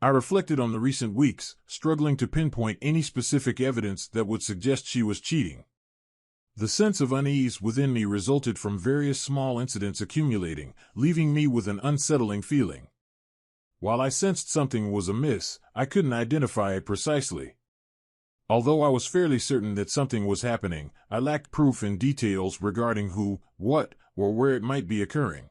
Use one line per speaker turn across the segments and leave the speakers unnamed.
I reflected on the recent weeks, struggling to pinpoint any specific evidence that would suggest she was cheating. The sense of unease within me resulted from various small incidents accumulating, leaving me with an unsettling feeling. While I sensed something was amiss, I couldn't identify it precisely. Although I was fairly certain that something was happening, I lacked proof and details regarding who, what, or where it might be occurring.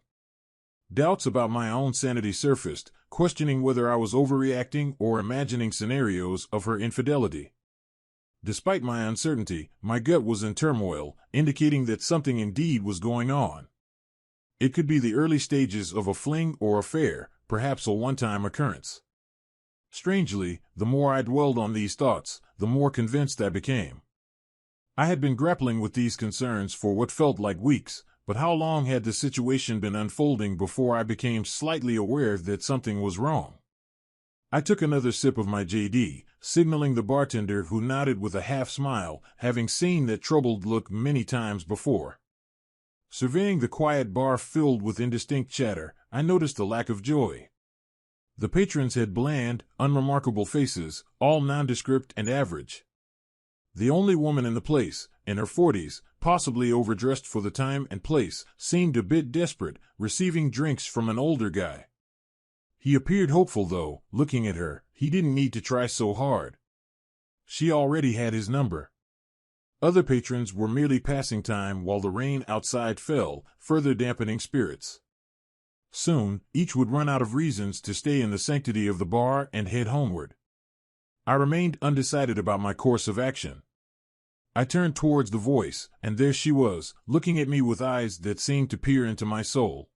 Doubts about my own sanity surfaced, questioning whether I was overreacting or imagining scenarios of her infidelity. Despite my uncertainty, my gut was in turmoil, indicating that something indeed was going on. It could be the early stages of a fling or affair, perhaps a one-time occurrence. Strangely, the more I dwelled on these thoughts, the more convinced I became. I had been grappling with these concerns for what felt like weeks, but how long had the situation been unfolding before I became slightly aware that something was wrong? I took another sip of my JD, signaling the bartender, who nodded with a half-smile, having seen that troubled look many times before. Surveying the quiet bar filled with indistinct chatter, I noticed a lack of joy. The patrons had bland, unremarkable faces, all nondescript and average. The only woman in the place, in her 40s, possibly overdressed for the time and place, seemed a bit desperate, receiving drinks from an older guy. He appeared hopeful though, looking at her, he didn't need to try so hard. She already had his number. Other patrons were merely passing time while the rain outside fell, further dampening spirits. Soon, each would run out of reasons to stay in the sanctity of the bar and head homeward. I remained undecided about my course of action. I turned towards the voice, and there she was, looking at me with eyes that seemed to peer into my soul.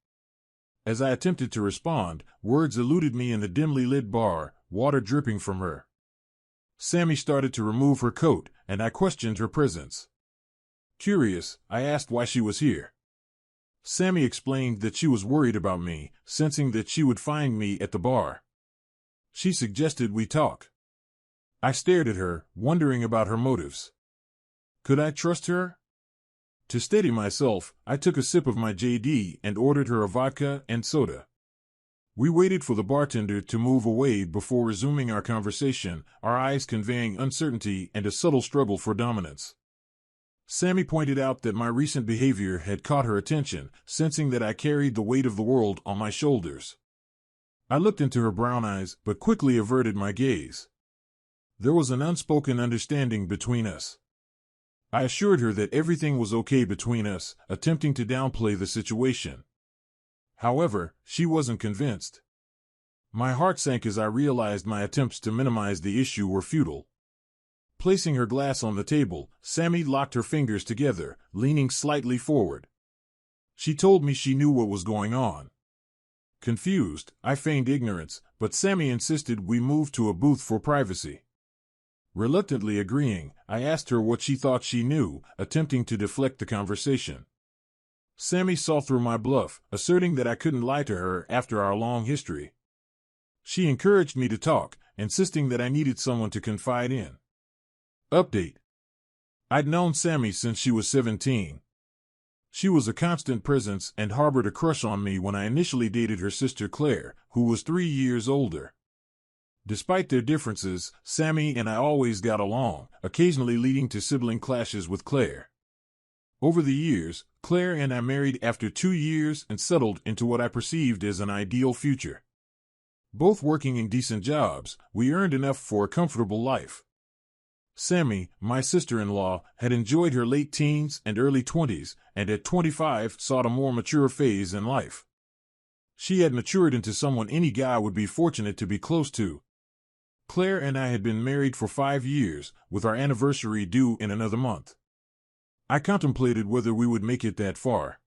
As I attempted to respond, words eluded me in the dimly lit bar, water dripping from her. Sammy started to remove her coat, and I questioned her presence. Curious, I asked why she was here. Sammy explained that she was worried about me, sensing that she would find me at the bar. She suggested we talk. I stared at her, wondering about her motives. Could I trust her? To steady myself, I took a sip of my JD and ordered her a vodka and soda. We waited for the bartender to move away before resuming our conversation, our eyes conveying uncertainty and a subtle struggle for dominance. Sammy pointed out that my recent behavior had caught her attention, sensing that I carried the weight of the world on my shoulders. I looked into her brown eyes, but quickly averted my gaze. There was an unspoken understanding between us. I assured her that everything was okay between us, attempting to downplay the situation. However, she wasn't convinced. My heart sank as I realized my attempts to minimize the issue were futile. Placing her glass on the table, Sammy locked her fingers together, leaning slightly forward. She told me she knew what was going on. Confused, I feigned ignorance, but Sammy insisted we move to a booth for privacy. Reluctantly agreeing, I asked her what she thought she knew, attempting to deflect the conversation. Sammy saw through my bluff, asserting that I couldn't lie to her after our long history. She encouraged me to talk, insisting that I needed someone to confide in. Update. I'd known Sammy since she was 17. She was a constant presence and harbored a crush on me when I initially dated her sister Claire, who was 3 years older. Despite their differences, Sammy and I always got along, occasionally leading to sibling clashes with Claire. Over the years, Claire and I married after 2 years and settled into what I perceived as an ideal future. Both working in decent jobs, we earned enough for a comfortable life. Sammy, my sister-in-law, had enjoyed her late teens and early 20s, and at 25 sought a more mature phase in life. She had matured into someone any guy would be fortunate to be close to. Claire and I had been married for 5 years, with our anniversary due in another month. I contemplated whether we would make it that far.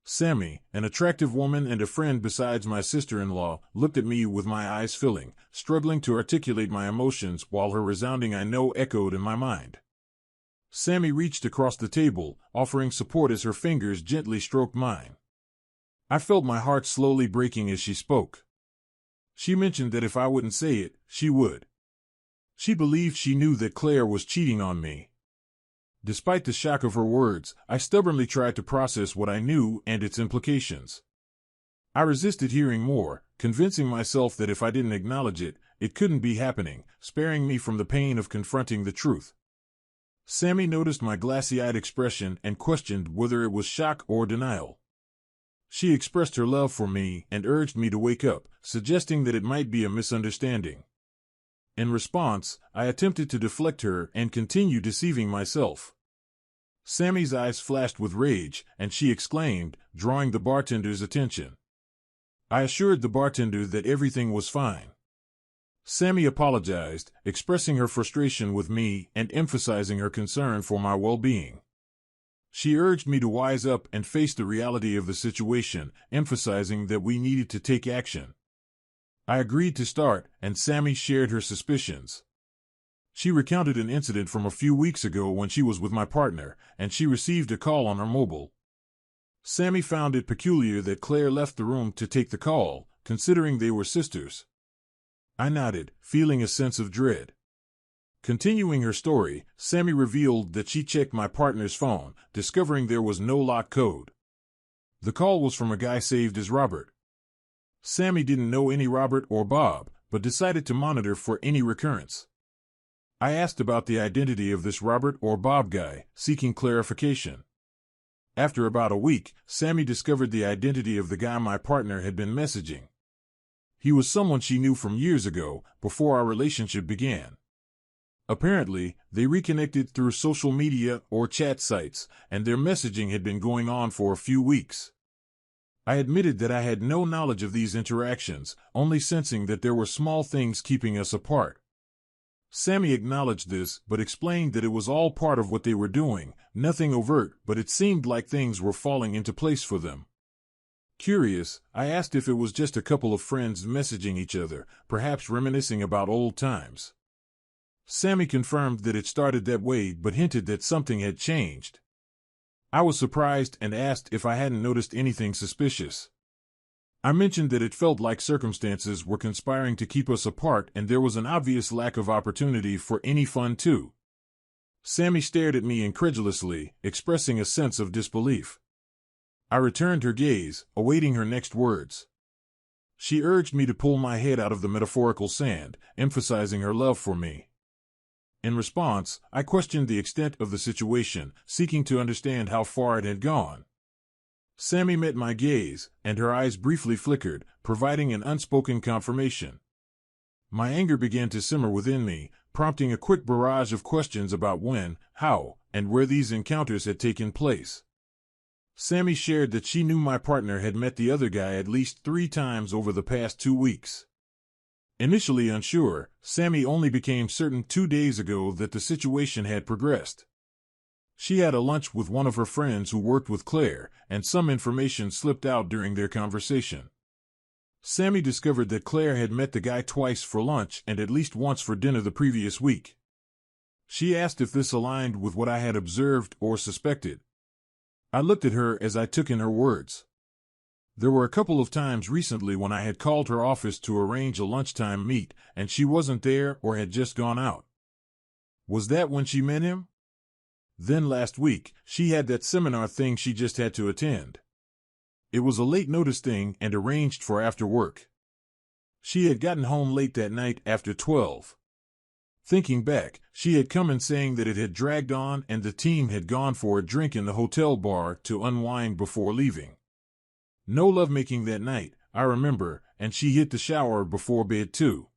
Sammy, an attractive woman and a friend besides my sister-in-law, looked at me with my eyes filling, struggling to articulate my emotions while her resounding "I know" echoed in my mind. Sammy reached across the table, offering support as her fingers gently stroked mine. I felt my heart slowly breaking as she spoke. She mentioned that if I wouldn't say it, she would. She believed she knew that Claire was cheating on me. Despite the shock of her words, I stubbornly tried to process what I knew and its implications. I resisted hearing more, convincing myself that if I didn't acknowledge it, it couldn't be happening, sparing me from the pain of confronting the truth. Sammy noticed my glassy-eyed expression and questioned whether it was shock or denial. She expressed her love for me and urged me to wake up, suggesting that it might be a misunderstanding. In response, I attempted to deflect her and continue deceiving myself. Sammy's eyes flashed with rage, and she exclaimed, drawing the bartender's attention. I assured the bartender that everything was fine. Sammy apologized, expressing her frustration with me and emphasizing her concern for my well-being. She urged me to wise up and face the reality of the situation, emphasizing that we needed to take action. I agreed to start, and Sammy shared her suspicions. She recounted an incident from a few weeks ago when she was with my partner, and she received a call on her mobile. Sammy found it peculiar that Claire left the room to take the call, considering they were sisters. I nodded, feeling a sense of dread. Continuing her story, Sammy revealed that she checked my partner's phone, discovering there was no lock code. The call was from a guy saved as Robert. Sammy didn't know any Robert or Bob, but decided to monitor for any recurrence. I asked about the identity of this Robert or Bob guy, seeking clarification. After about a week, Sammy discovered the identity of the guy my partner had been messaging. He was someone she knew from years ago, before our relationship began. Apparently, they reconnected through social media or chat sites, and their messaging had been going on for a few weeks. I admitted that I had no knowledge of these interactions, only sensing that there were small things keeping us apart. Sammy acknowledged this, but explained that it was all part of what they were doing, nothing overt, but it seemed like things were falling into place for them. Curious, I asked if it was just a couple of friends messaging each other, perhaps reminiscing about old times. Sammy confirmed that it started that way but hinted that something had changed. I was surprised and asked if I hadn't noticed anything suspicious. I mentioned that it felt like circumstances were conspiring to keep us apart and there was an obvious lack of opportunity for any fun too. Sammy stared at me incredulously, expressing a sense of disbelief. I returned her gaze, awaiting her next words. She urged me to pull my head out of the metaphorical sand, emphasizing her love for me. In response, I questioned the extent of the situation, seeking to understand how far it had gone. Sammy met my gaze, and her eyes briefly flickered, providing an unspoken confirmation. My anger began to simmer within me, prompting a quick barrage of questions about when, how, and where these encounters had taken place. Sammy shared that she knew my partner had met the other guy at least 3 times over the past 2 weeks. Initially unsure, Sammy only became certain 2 days ago that the situation had progressed. She had a lunch with one of her friends who worked with Claire, and some information slipped out during their conversation. Sammy discovered that Claire had met the guy twice for lunch and at least once for dinner the previous week. She asked if this aligned with what I had observed or suspected. I looked at her as I took in her words. There were a couple of times recently when I had called her office to arrange a lunchtime meet, and she wasn't there or had just gone out. Was that when she met him? Then last week, she had that seminar thing she just had to attend. It was a late notice thing and arranged for after work. She had gotten home late that night after 12. Thinking back, she had come in saying that it had dragged on and the team had gone for a drink in the hotel bar to unwind before leaving. No lovemaking that night, I remember, and she hit the shower before bed too.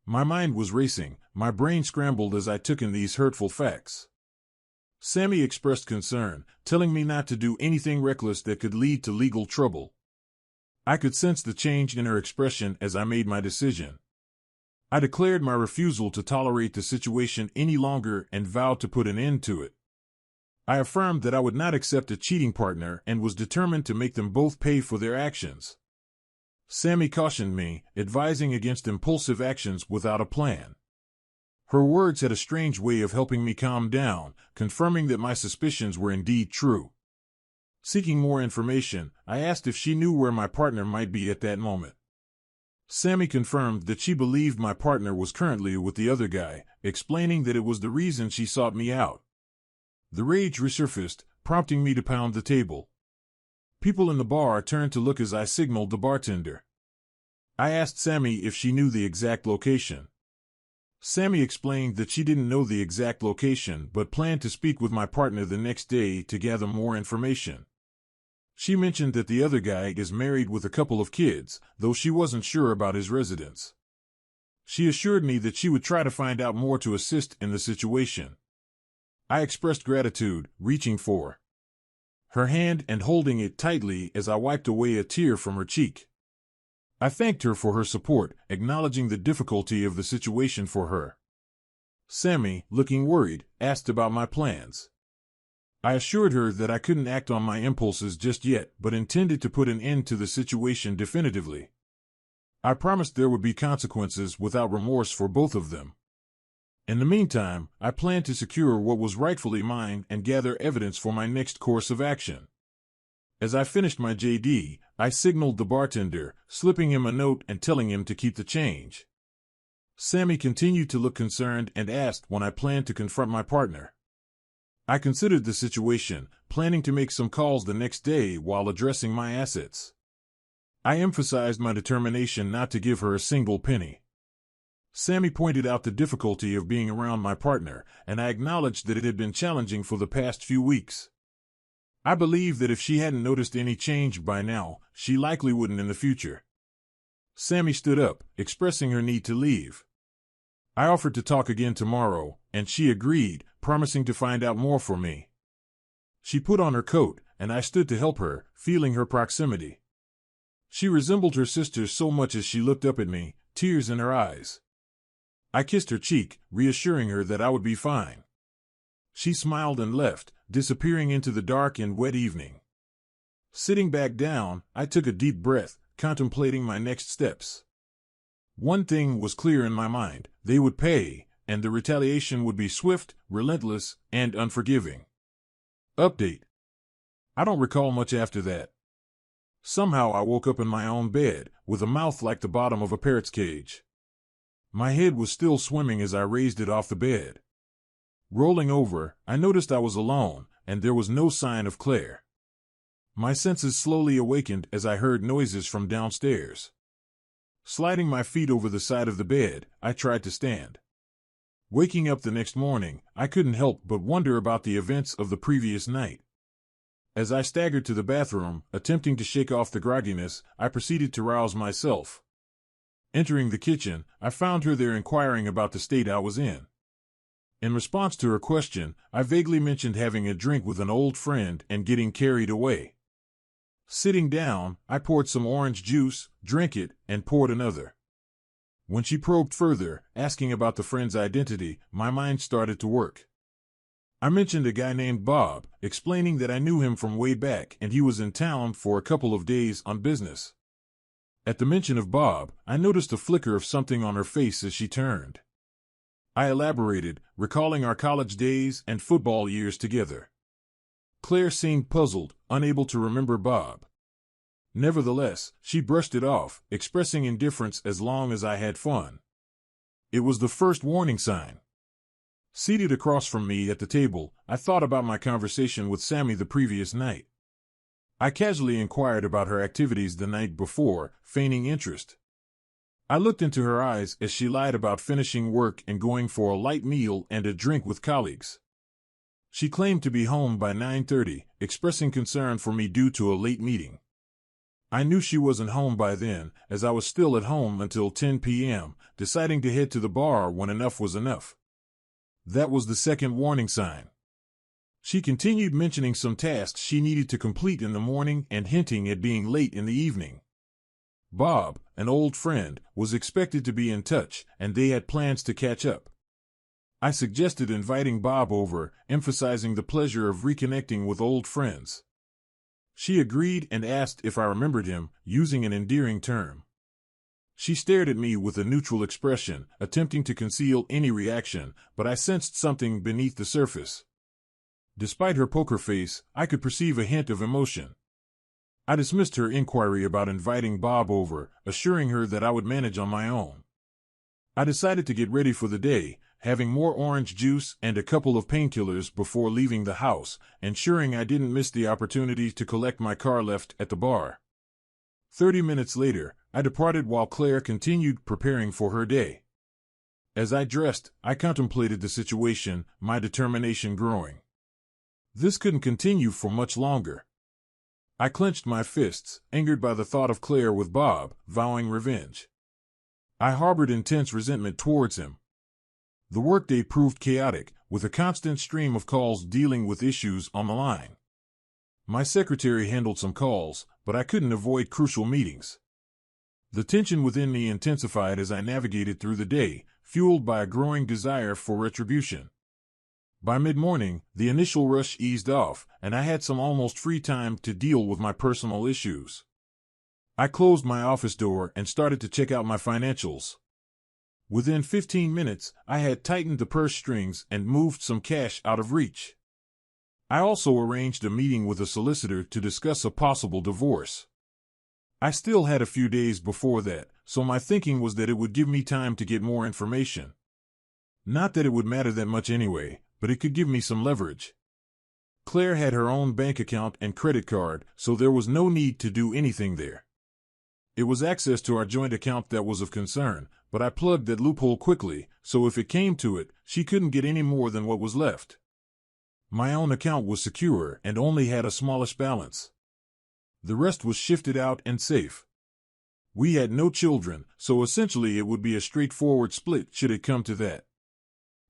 My mind was racing, my brain scrambled as I took in these hurtful facts. Sammy expressed concern, telling me not to do anything reckless that could lead to legal trouble. I could sense the change in her expression as I made my decision. I declared my refusal to tolerate the situation any longer and vowed to put an end to it. I affirmed that I would not accept a cheating partner and was determined to make them both pay for their actions. Sammy cautioned me, advising against impulsive actions without a plan. Her words had a strange way of helping me calm down, confirming that my suspicions were indeed true. Seeking more information, I asked if she knew where my partner might be at that moment. Sammy confirmed that she believed my partner was currently with the other guy, explaining that it was the reason she sought me out. The rage resurfaced, prompting me to pound the table. People in the bar turned to look as I signaled the bartender. I asked Sammy if she knew the exact location. Sammy explained that she didn't know the exact location but planned to speak with my partner the next day to gather more information. She mentioned that the other guy is married with a couple of kids, though she wasn't sure about his residence. She assured me that she would try to find out more to assist in the situation. I expressed gratitude, reaching for her hand and holding it tightly as I wiped away a tear from her cheek. I thanked her for her support, acknowledging the difficulty of the situation for her. Sammy, looking worried, asked about my plans. I assured her that I couldn't act on my impulses just yet, but intended to put an end to the situation definitively. I promised there would be consequences without remorse for both of them. In the meantime, I planned to secure what was rightfully mine and gather evidence for my next course of action. As I finished my JD, I signaled the bartender, slipping him a note and telling him to keep the change. Sammy continued to look concerned and asked when I planned to confront my partner. I considered the situation, planning to make some calls the next day while addressing my assets. I emphasized my determination not to give her a single penny. Sammy pointed out the difficulty of being around my partner, and I acknowledged that it had been challenging for the past few weeks. I believe that if she hadn't noticed any change by now, she likely wouldn't in the future. Sammy stood up, expressing her need to leave. I offered to talk again tomorrow, and she agreed, promising to find out more for me. She put on her coat, and I stood to help her, feeling her proximity. She resembled her sister so much as she looked up at me, tears in her eyes. I kissed her cheek, reassuring her that I would be fine. She smiled and left, disappearing into the dark and wet evening. Sitting back down, I took a deep breath, contemplating my next steps. One thing was clear in my mind: they would pay, and the retaliation would be swift, relentless, and unforgiving. Update: I don't recall much after that. Somehow I woke up in my own bed, with a mouth like the bottom of a parrot's cage. My head was still swimming as I raised it off the bed. Rolling over, I noticed I was alone, and there was no sign of Claire. My senses slowly awakened as I heard noises from downstairs. Sliding my feet over the side of the bed, I tried to stand. Waking up the next morning, I couldn't help but wonder about the events of the previous night. As I staggered to the bathroom, attempting to shake off the grogginess, I proceeded to rouse myself. Entering the kitchen, I found her there inquiring about the state I was in. In response to her question, I vaguely mentioned having a drink with an old friend and getting carried away. Sitting down, I poured some orange juice, drank it, and poured another. When she probed further, asking about the friend's identity, my mind started to work. I mentioned a guy named Bob, explaining that I knew him from way back and he was in town for a couple of days on business. At the mention of Bob, I noticed a flicker of something on her face as she turned. I elaborated, recalling our college days and football years together. Claire seemed puzzled, unable to remember Bob. Nevertheless, she brushed it off, expressing indifference as long as I had fun. It was the first warning sign. Seated across from me at the table, I thought about my conversation with Sammy the previous night. I casually inquired about her activities the night before, feigning interest. I looked into her eyes as she lied about finishing work and going for a light meal and a drink with colleagues. She claimed to be home by 9:30, expressing concern for me due to a late meeting. I knew she wasn't home by then, as I was still at home until 10 p.m., deciding to head to the bar when enough was enough. That was the second warning sign. She continued mentioning some tasks she needed to complete in the morning and hinting at being late in the evening. Bob, an old friend, was expected to be in touch, and they had plans to catch up. I suggested inviting Bob over, emphasizing the pleasure of reconnecting with old friends. She agreed and asked if I remembered him, using an endearing term. She stared at me with a neutral expression, attempting to conceal any reaction, but I sensed something beneath the surface. Despite her poker face, I could perceive a hint of emotion. I dismissed her inquiry about inviting Bob over, assuring her that I would manage on my own. I decided to get ready for the day, having more orange juice and a couple of painkillers before leaving the house, ensuring I didn't miss the opportunity to collect my car left at the bar. 30 minutes later, I departed while Claire continued preparing for her day. As I dressed, I contemplated the situation, my determination growing. This couldn't continue for much longer. I clenched my fists, angered by the thought of Claire with Bob, vowing revenge. I harbored intense resentment towards him. The workday proved chaotic, with a constant stream of calls dealing with issues on the line. My secretary handled some calls, but I couldn't avoid crucial meetings. The tension within me intensified as I navigated through the day, fueled by a growing desire for retribution. By mid-morning, the initial rush eased off, and I had some almost free time to deal with my personal issues. I closed my office door and started to check out my financials. Within 15 minutes, I had tightened the purse strings and moved some cash out of reach. I also arranged a meeting with a solicitor to discuss a possible divorce. I still had a few days before that, so my thinking was that it would give me time to get more information. Not that it would matter that much anyway, but it could give me some leverage. Claire had her own bank account and credit card, so there was no need to do anything there. It was access to our joint account that was of concern, but I plugged that loophole quickly, so if it came to it, she couldn't get any more than what was left. My own account was secure and only had a smallish balance. The rest was shifted out and safe. We had no children, so essentially it would be a straightforward split should it come to that.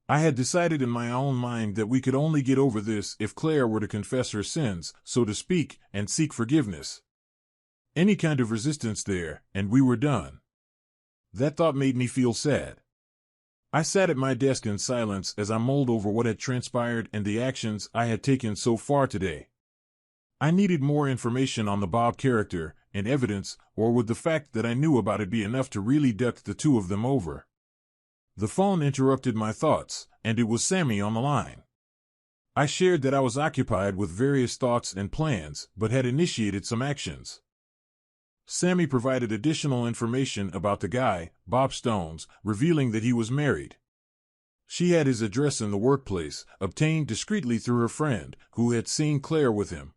I had decided in my own mind that we could only get over this if Claire were to confess her sins, so to speak, and seek forgiveness. Any kind of resistance there, and we were done. That thought made me feel sad. I sat at my desk in silence as I mulled over what had transpired and the actions I had taken so far today. I needed more information on the Bob character and evidence, or would the fact that I knew about it be enough to really duck the two of them over? The phone interrupted my thoughts, and it was Sammy on the line. I shared that I was occupied with various thoughts and plans, but had initiated some actions. Sammy provided additional information about the guy, Bob Stones, revealing that he was married. She had his address in the workplace, obtained discreetly through her friend, who had seen Claire with him.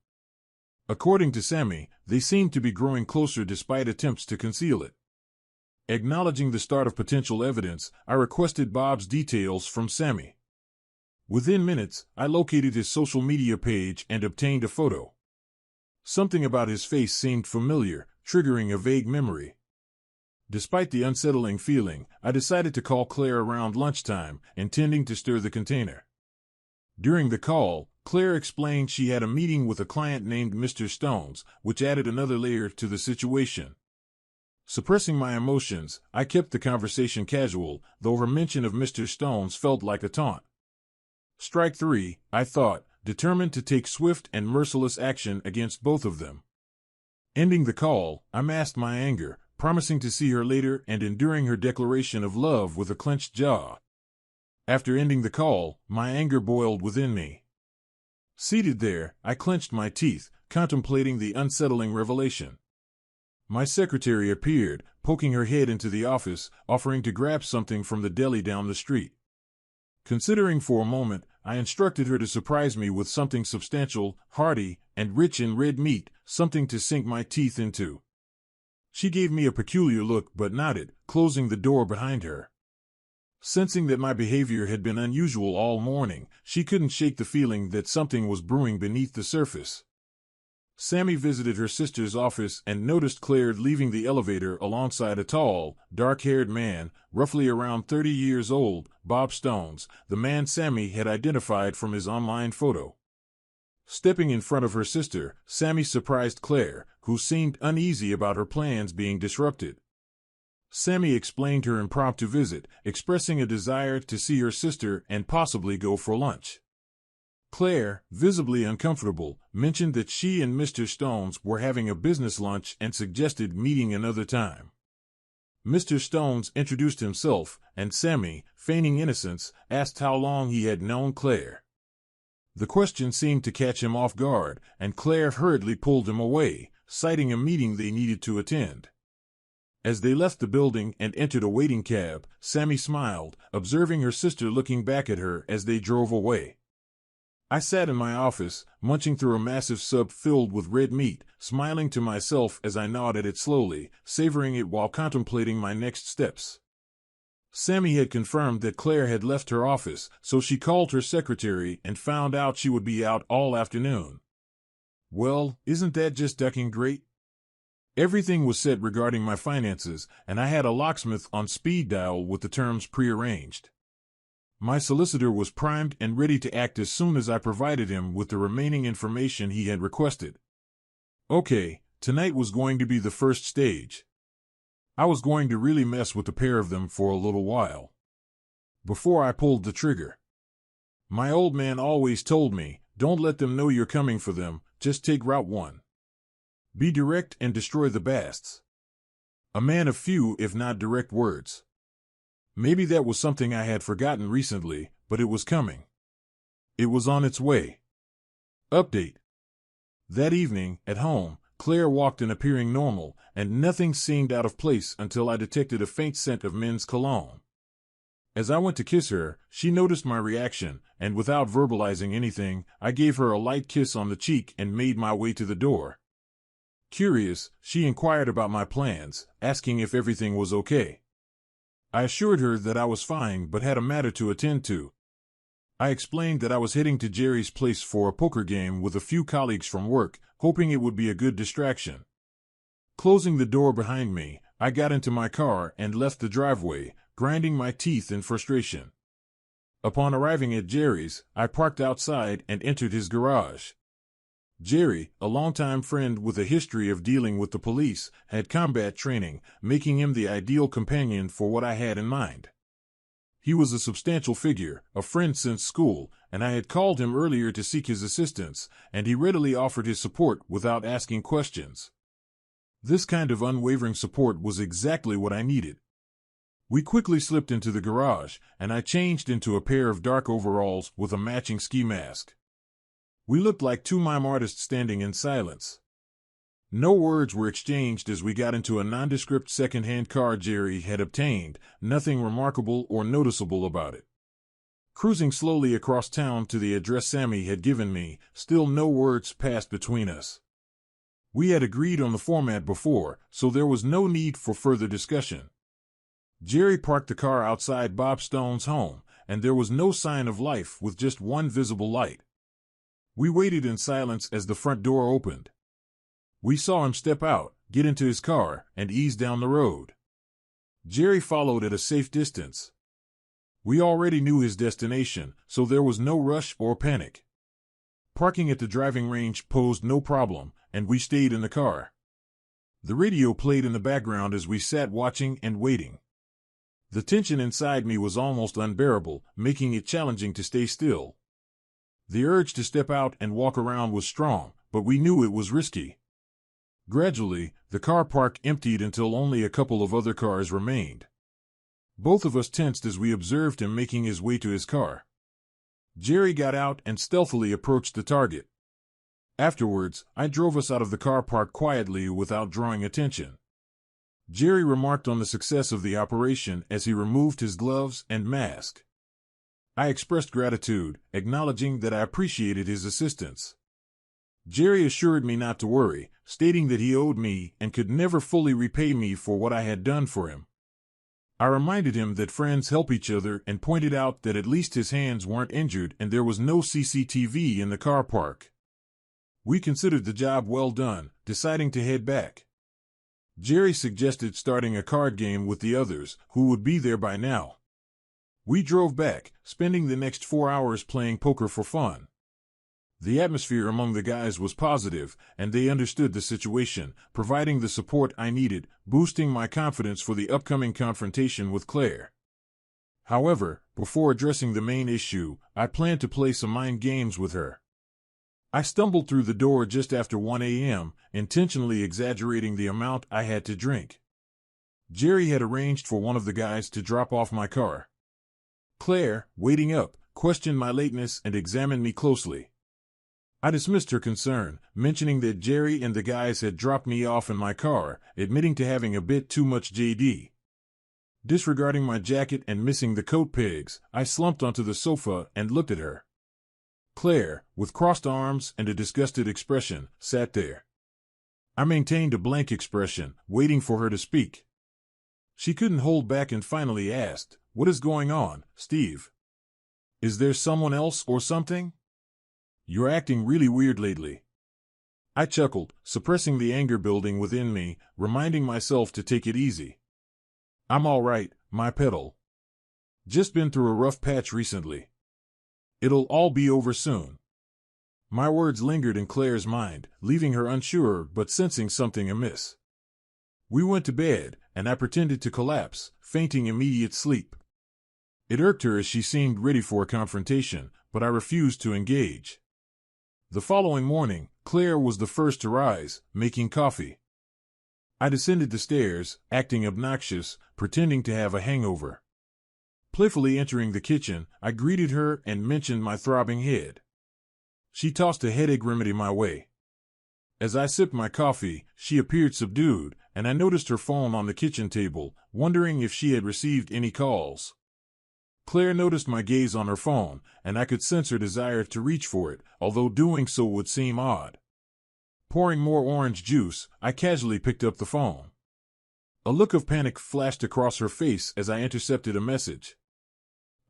According to Sammy, they seemed to be growing closer despite attempts to conceal it. Acknowledging the start of potential evidence, I requested Bob's details from Sammy. Within minutes, I located his social media page and obtained a photo. Something about his face seemed familiar, triggering a vague memory. Despite the unsettling feeling, I decided to call Claire around lunchtime, intending to stir the container. During the call, Claire explained she had a meeting with a client named Mr. Stones, which added another layer to the situation. Suppressing my emotions, I kept the conversation casual, though her mention of Mr. Stones felt like a taunt. Strike three, I thought, determined to take swift and merciless action against both of them. Ending the call, I masked my anger, promising to see her later and enduring her declaration of love with a clenched jaw. After ending the call, my anger boiled within me. Seated there, I clenched my teeth, contemplating the unsettling revelation. My secretary appeared, poking her head into the office, offering to grab something from the deli down the street. Considering for a moment, I instructed her to surprise me with something substantial, hearty, and rich in red meat, something to sink my teeth into. She gave me a peculiar look but nodded, closing the door behind her. Sensing that my behavior had been unusual all morning, she couldn't shake the feeling that something was brewing beneath the surface. Sammy visited her sister's office and noticed Claire leaving the elevator alongside a tall, dark-haired man, roughly around 30 years old, Bob Stones, the man Sammy had identified from his online photo. Stepping in front of her sister, Sammy surprised Claire, who seemed uneasy about her plans being disrupted. Sammy explained her impromptu visit, expressing a desire to see her sister and possibly go for lunch. Claire, visibly uncomfortable, mentioned that she and Mr. Stones were having a business lunch and suggested meeting another time. Mr. Stones introduced himself, and Sammy, feigning innocence, asked how long he had known Claire. The question seemed to catch him off guard, and Claire hurriedly pulled him away, citing a meeting they needed to attend. As they left the building and entered a waiting cab, Sammy smiled, observing her sister looking back at her as they drove away. I sat in my office, munching through a massive sub filled with red meat, smiling to myself as I gnawed at it slowly, savoring it while contemplating my next steps. Sammy had confirmed that Claire had left her office, so she called her secretary and found out she would be out all afternoon. Well, isn't that just ducking great? Everything was set regarding my finances, and I had a locksmith on speed dial with the terms prearranged. My solicitor was primed and ready to act as soon as I provided him with the remaining information he had requested. Okay, tonight was going to be the first stage. I was going to really mess with the pair of them for a little while before I pulled the trigger. My old man always told me, don't let them know you're coming for them, just take Route 1. Be direct and destroy the basts. A man of few if not direct words. Maybe that was something I had forgotten recently, but it was coming. It was on its way. Update. That evening, at home, Claire walked in appearing normal, and nothing seemed out of place until I detected a faint scent of men's cologne. As I went to kiss her, she noticed my reaction, and without verbalizing anything, I gave her a light kiss on the cheek and made my way to the door. Curious, she inquired about my plans, asking if everything was okay. I assured her that I was fine but had a matter to attend to. I explained that I was heading to Jerry's place for a poker game with a few colleagues from work, hoping it would be a good distraction. Closing the door behind me, I got into my car and left the driveway, grinding my teeth in frustration. Upon arriving at Jerry's, I parked outside and entered his garage. Jerry, a longtime friend with a history of dealing with the police, had combat training, making him the ideal companion for what I had in mind. He was a substantial figure, a friend since school, and I had called him earlier to seek his assistance, and he readily offered his support without asking questions. This kind of unwavering support was exactly what I needed. We quickly slipped into the garage, and I changed into a pair of dark overalls with a matching ski mask. We looked like two mime artists standing in silence. No words were exchanged as we got into a nondescript second-hand car Jerry had obtained, nothing remarkable or noticeable about it. Cruising slowly across town to the address Sammy had given me, still no words passed between us. We had agreed on the format before, so there was no need for further discussion. Jerry parked the car outside Bob Stone's home, and there was no sign of life with just one visible light. We waited in silence as the front door opened. We saw him step out, get into his car, and ease down the road. Jerry followed at a safe distance. We already knew his destination, so there was no rush or panic. Parking at the driving range posed no problem, and we stayed in the car. The radio played in the background as we sat watching and waiting. The tension inside me was almost unbearable, making it challenging to stay still. The urge to step out and walk around was strong, but we knew it was risky. Gradually, the car park emptied until only a couple of other cars remained. Both of us tensed as we observed him making his way to his car. Jerry got out and stealthily approached the target. Afterwards, I drove us out of the car park quietly without drawing attention. Jerry remarked on the success of the operation as he removed his gloves and mask. I expressed gratitude, acknowledging that I appreciated his assistance. Jerry assured me not to worry, stating that he owed me and could never fully repay me for what I had done for him. I reminded him that friends help each other and pointed out that at least his hands weren't injured and there was no CCTV in the car park. We considered the job well done, deciding to head back. Jerry suggested starting a card game with the others, who would be there by now. We drove back, spending the next 4 hours playing poker for fun. The atmosphere among the guys was positive, and they understood the situation, providing the support I needed, boosting my confidence for the upcoming confrontation with Claire. However, before addressing the main issue, I planned to play some mind games with her. I stumbled through the door just after 1 a.m., intentionally exaggerating the amount I had to drink. Jerry had arranged for one of the guys to drop off my car. Claire, waiting up, questioned my lateness and examined me closely. I dismissed her concern, mentioning that Jerry and the guys had dropped me off in my car, admitting to having a bit too much JD. Disregarding my jacket and missing the coat pegs, I slumped onto the sofa and looked at her. Claire, with crossed arms and a disgusted expression, sat there. I maintained a blank expression, waiting for her to speak. She couldn't hold back and finally asked, "What is going on, Steve? Is there someone else or something? You're acting really weird lately." I chuckled, suppressing the anger building within me, reminding myself to take it easy. "I'm all right, my petal. Just been through a rough patch recently. It'll all be over soon." My words lingered in Claire's mind, leaving her unsure but sensing something amiss. We went to bed, and I pretended to collapse, fainting immediate sleep. It irked her as she seemed ready for a confrontation, but I refused to engage. The following morning, Claire was the first to rise, making coffee. I descended the stairs, acting obnoxious, pretending to have a hangover. Playfully entering the kitchen, I greeted her and mentioned my throbbing head. She tossed a headache remedy my way. As I sipped my coffee, she appeared subdued, and I noticed her phone on the kitchen table, wondering if she had received any calls. Claire noticed my gaze on her phone, and I could sense her desire to reach for it, although doing so would seem odd. Pouring more orange juice, I casually picked up the phone. A look of panic flashed across her face as I intercepted a message.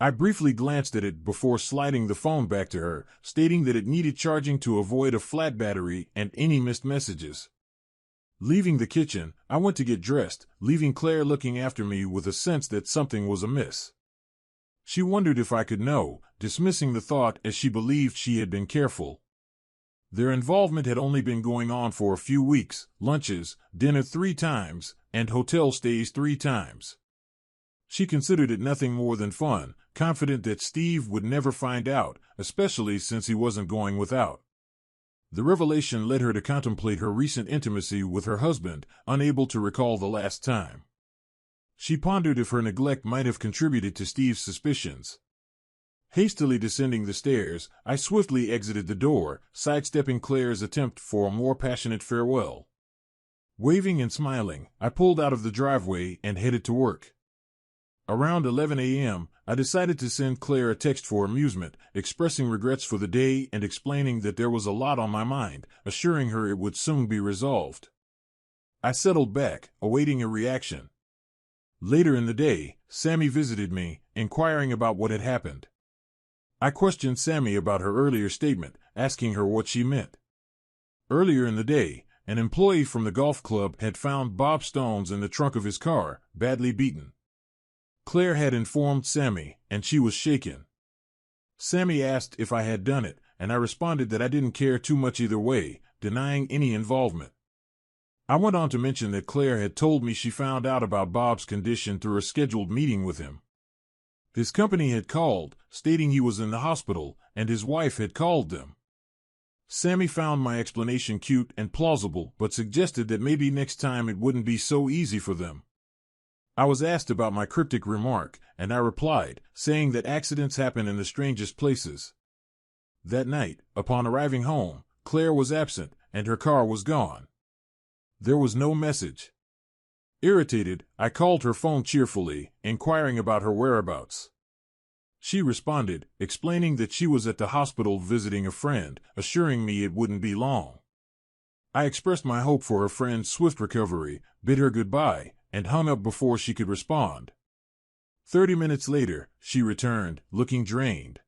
I briefly glanced at it before sliding the phone back to her, stating that it needed charging to avoid a flat battery and any missed messages. Leaving the kitchen, I went to get dressed, leaving Claire looking after me with a sense that something was amiss. She wondered if I could know, dismissing the thought as she believed she had been careful. Their involvement had only been going on for a few weeks, lunches, dinner 3 times, and hotel stays 3 times. She considered it nothing more than fun, confident that Steve would never find out, especially since he wasn't going without. The revelation led her to contemplate her recent intimacy with her husband, unable to recall the last time. She pondered if her neglect might have contributed to Steve's suspicions. Hastily descending the stairs, I swiftly exited the door, sidestepping Claire's attempt for a more passionate farewell. Waving and smiling, I pulled out of the driveway and headed to work. Around 11 a.m., I decided to send Claire a text for amusement, expressing regrets for the day and explaining that there was a lot on my mind, assuring her it would soon be resolved. I settled back, awaiting a reaction. Later in the day, Sammy visited me, inquiring about what had happened. I questioned Sammy about her earlier statement, asking her what she meant. Earlier in the day, an employee from the golf club had found Bob Stones in the trunk of his car, badly beaten. Claire had informed Sammy, and she was shaken. Sammy asked if I had done it, and I responded that I didn't care too much either way, denying any involvement. I went on to mention that Claire had told me she found out about Bob's condition through a scheduled meeting with him. His company had called, stating he was in the hospital, and his wife had called them. Sammy found my explanation cute and plausible, but suggested that maybe next time it wouldn't be so easy for them. I was asked about my cryptic remark, and I replied, saying that accidents happen in the strangest places. That night, upon arriving home, Claire was absent, and her car was gone. There was no message. Irritated, I called her phone cheerfully, inquiring about her whereabouts. She responded, explaining that she was at the hospital visiting a friend, assuring me it wouldn't be long. I expressed my hope for her friend's swift recovery, bid her goodbye, and hung up before she could respond. 30 minutes later, she returned, looking drained.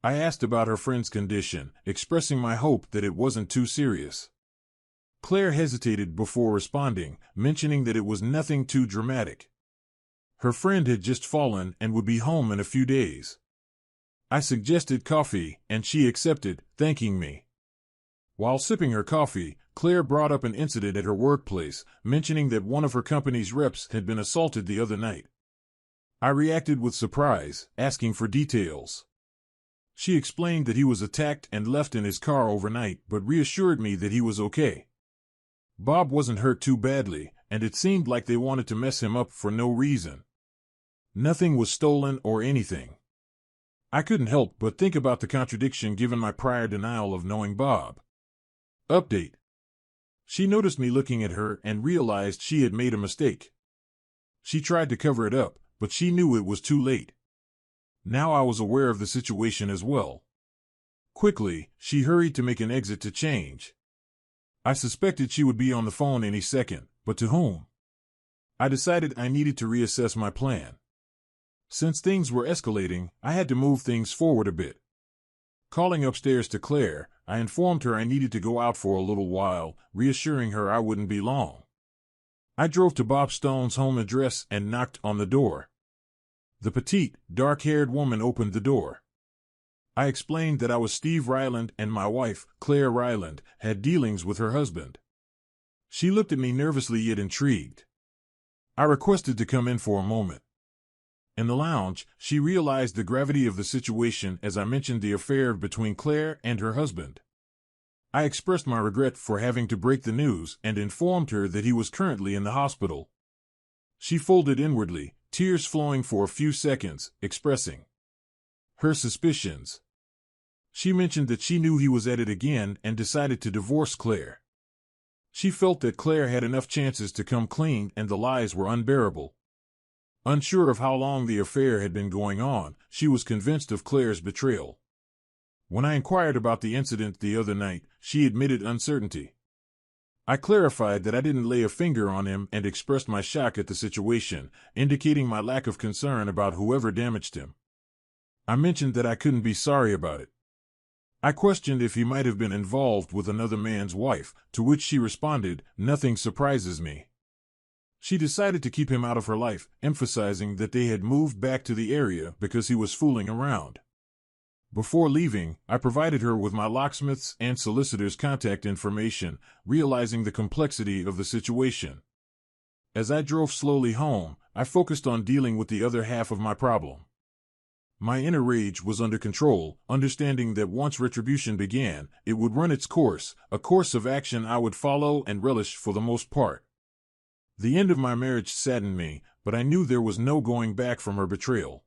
I asked about her friend's condition, expressing my hope that it wasn't too serious. Claire hesitated before responding, mentioning that it was nothing too dramatic. Her friend had just fallen and would be home in a few days. I suggested coffee, and she accepted, thanking me. While sipping her coffee, Claire brought up an incident at her workplace, mentioning that one of her company's reps had been assaulted the other night. I reacted with surprise, asking for details. She explained that he was attacked and left in his car overnight, but reassured me that he was okay. Bob wasn't hurt too badly, and it seemed like they wanted to mess him up for no reason. Nothing was stolen or anything. I couldn't help but think about the contradiction given my prior denial of knowing Bob. Update. She noticed me looking at her and realized she had made a mistake. She tried to cover it up, but she knew it was too late. Now I was aware of the situation as well. Quickly, she hurried to make an exit to change. I suspected she would be on the phone any second, but to whom? I decided I needed to reassess my plan. Since things were escalating, I had to move things forward a bit. Calling upstairs to Claire, I informed her I needed to go out for a little while, reassuring her I wouldn't be long. I drove to Bob Stone's home address and knocked on the door. The petite, dark-haired woman opened the door. I explained that I was Steve Ryland and my wife, Claire Ryland, had dealings with her husband. She looked at me nervously yet intrigued. I requested to come in for a moment. In the lounge, she realized the gravity of the situation as I mentioned the affair between Claire and her husband. I expressed my regret for having to break the news and informed her that he was currently in the hospital. She folded inwardly, tears flowing for a few seconds, expressing her suspicions. She mentioned that she knew he was at it again and decided to divorce Claire. She felt that Claire had enough chances to come clean and the lies were unbearable. Unsure of how long the affair had been going on, she was convinced of Claire's betrayal. When I inquired about the incident the other night, she admitted uncertainty. I clarified that I didn't lay a finger on him and expressed my shock at the situation, indicating my lack of concern about whoever damaged him. I mentioned that I couldn't be sorry about it. I questioned if he might have been involved with another man's wife, to which she responded, "Nothing surprises me." She decided to keep him out of her life, emphasizing that they had moved back to the area because he was fooling around. Before leaving, I provided her with my locksmith's and solicitor's contact information, realizing the complexity of the situation. As I drove slowly home, I focused on dealing with the other half of my problem. My inner rage was under control, understanding that once retribution began, it would run its course, a course of action I would follow and relish for the most part. The end of my marriage saddened me, but I knew there was no going back from her betrayal.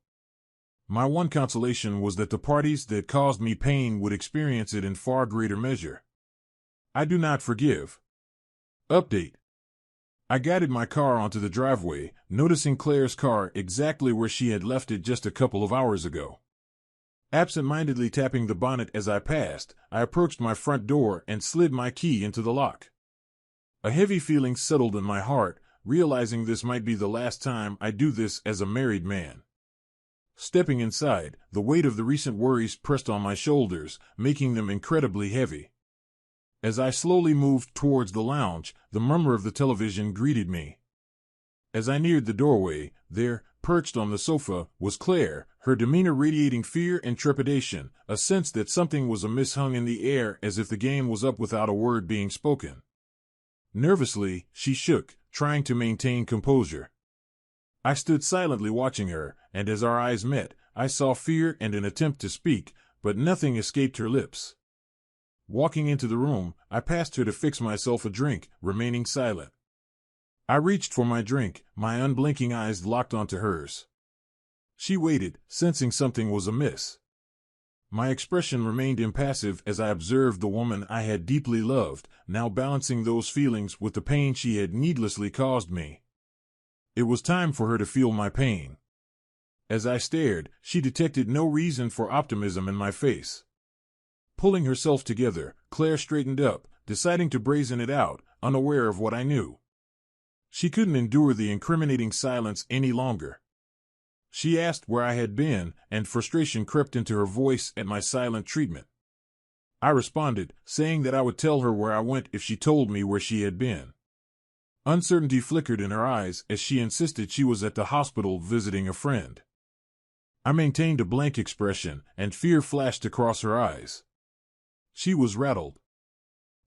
My one consolation was that the parties that caused me pain would experience it in far greater measure. I do not forgive. Update. I guided my car onto the driveway, noticing Claire's car exactly where she had left it just a couple of hours ago. Absent-mindedly tapping the bonnet as I passed, I approached my front door and slid my key into the lock. A heavy feeling settled in my heart, realizing this might be the last time I do this as a married man. Stepping inside, the weight of the recent worries pressed on my shoulders, making them incredibly heavy. As I slowly moved towards the lounge, the murmur of the television greeted me. As I neared the doorway, there, perched on the sofa, was Claire, her demeanor radiating fear and trepidation, a sense that something was amiss hung in the air as if the game was up without a word being spoken. Nervously, she shook, trying to maintain composure. I stood silently watching her, and as our eyes met, I saw fear and an attempt to speak, but nothing escaped her lips. Walking into the room, I passed her to fix myself a drink, remaining silent. I reached for my drink, my unblinking eyes locked onto hers. She waited, sensing something was amiss. My expression remained impassive as I observed the woman I had deeply loved, now balancing those feelings with the pain she had needlessly caused me. It was time for her to feel my pain. As I stared, she detected no reason for optimism in my face. Pulling herself together, Claire straightened up, deciding to brazen it out, unaware of what I knew. She couldn't endure the incriminating silence any longer. She asked where I had been, and frustration crept into her voice at my silent treatment. I responded, saying that I would tell her where I went if she told me where she had been. Uncertainty flickered in her eyes as she insisted she was at the hospital visiting a friend. I maintained a blank expression, and fear flashed across her eyes. She was rattled.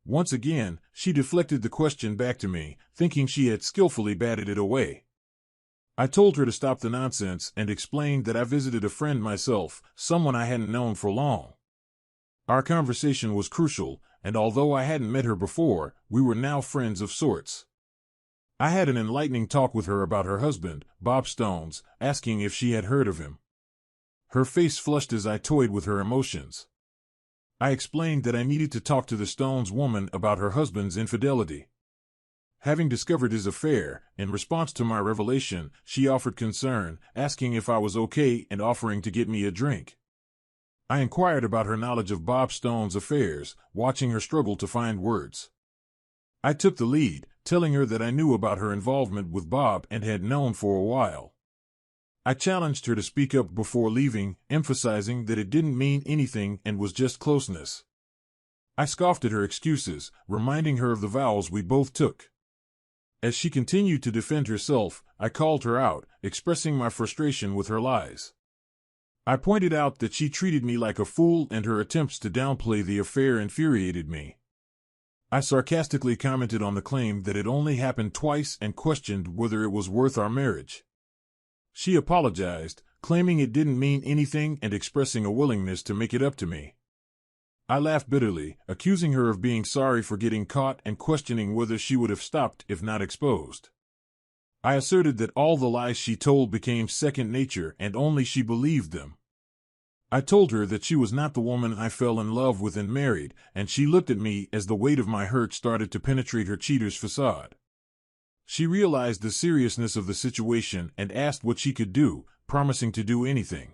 Once again, she deflected the question back to me, thinking she had skillfully batted it away. I told her to stop the nonsense and explained that I visited a friend myself, someone I hadn't known for long. Our conversation was crucial, and although I hadn't met her before, we were now friends of sorts. I had an enlightening talk with her about her husband, Bob Stones, asking if she had heard of him. Her face flushed as I toyed with her emotions. I explained that I needed to talk to the Stones woman about her husband's infidelity. Having discovered his affair, in response to my revelation, she offered concern, asking if I was okay and offering to get me a drink. I inquired about her knowledge of Bob Stone's affairs, watching her struggle to find words. I took the lead, telling her that I knew about her involvement with Bob and had known for a while. I challenged her to speak up before leaving, emphasizing that it didn't mean anything and was just closeness. I scoffed at her excuses, reminding her of the vows we both took. As she continued to defend herself, I called her out, expressing my frustration with her lies. I pointed out that she treated me like a fool and her attempts to downplay the affair infuriated me. I sarcastically commented on the claim that it only happened twice and questioned whether it was worth our marriage. She apologized, claiming it didn't mean anything and expressing a willingness to make it up to me. I laughed bitterly, accusing her of being sorry for getting caught and questioning whether she would have stopped if not exposed. I asserted that all the lies she told became second nature and only she believed them. I told her that she was not the woman I fell in love with and married, and she looked at me as the weight of my hurt started to penetrate her cheater's facade. She realized the seriousness of the situation and asked what she could do, promising to do anything.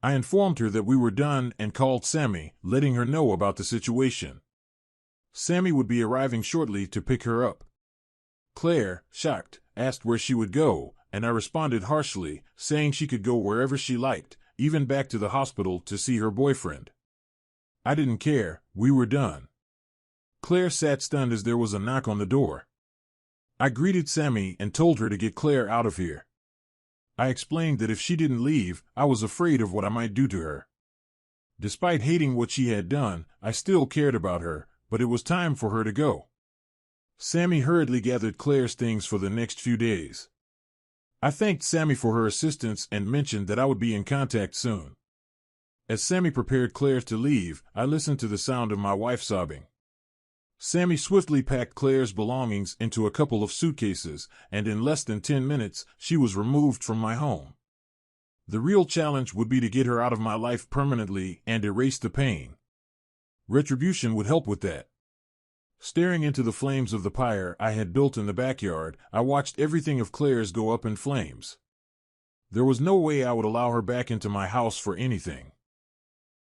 I informed her that we were done and called Sammy, letting her know about the situation. Sammy would be arriving shortly to pick her up. Claire, shocked, asked where she would go, and I responded harshly, saying she could go wherever she liked, even back to the hospital to see her boyfriend. I didn't care, we were done. Claire sat stunned as there was a knock on the door. I greeted Sammy and told her to get Claire out of here. I explained that if she didn't leave, I was afraid of what I might do to her. Despite hating what she had done, I still cared about her, but it was time for her to go. Sammy hurriedly gathered Claire's things for the next few days. I thanked Sammy for her assistance and mentioned that I would be in contact soon. As Sammy prepared Claire to leave, I listened to the sound of my wife sobbing. Sammy swiftly packed Claire's belongings into a couple of suitcases, and in less than 10 minutes, she was removed from my home. The real challenge would be to get her out of my life permanently and erase the pain. Retribution would help with that. Staring into the flames of the pyre I had built in the backyard, I watched everything of Claire's go up in flames. There was no way I would allow her back into my house for anything.